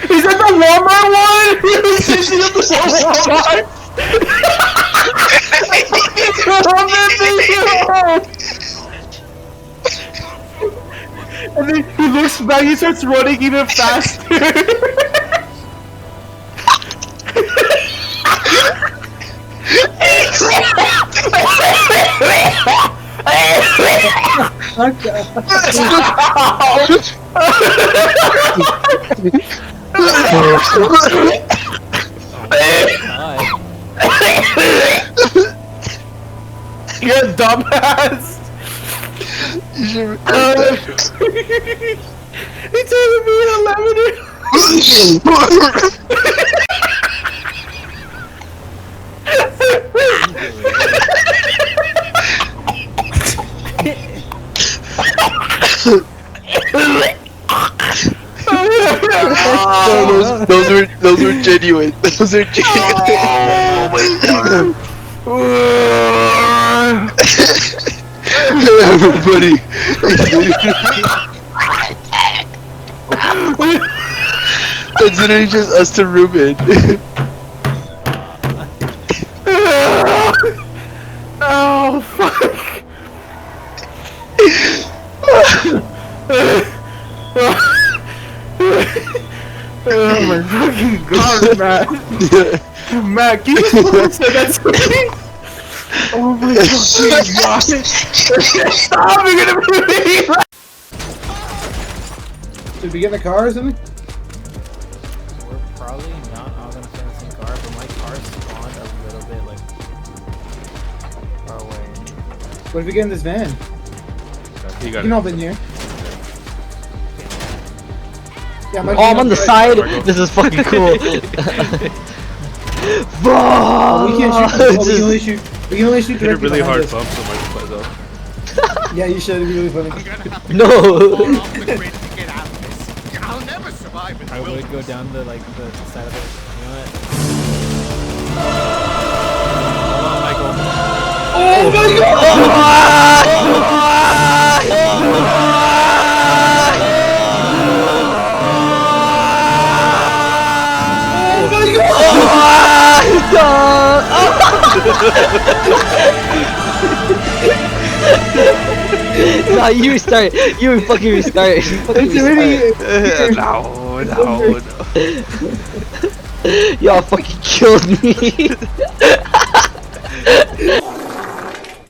Is that the Walmart one? Is he at the Walmart? And then he looks back, he starts running even faster. You're a dumbass. You should. It's over me in 11. Those were genuine. Those are genuine. Oh my god. Everybody. It's literally just us to Ruben. Oh fuck. Oh my fucking god, Matt. Matt, can you just fucking say that to me? Oh my fucking god. Stop, you're gonna be me. Did we get in the car or something? We're probably not all gonna stay in the same car, but my car spawned a little bit like far away. What if we get in this van? You can hop in here. Yeah, Oh, I'm on the side. This is fucking cool. Oh, we can't shoot. Oh, we can only shoot Hit a directly really hard behind bump, so might play though. us. Yeah, you should. It'd be really funny. No. I would go down the like the side of it. You know what? Hold on, Michael. Oh my god! Nah, you restart. You fucking restart. You fucking restart. No. Y'all fucking killed me.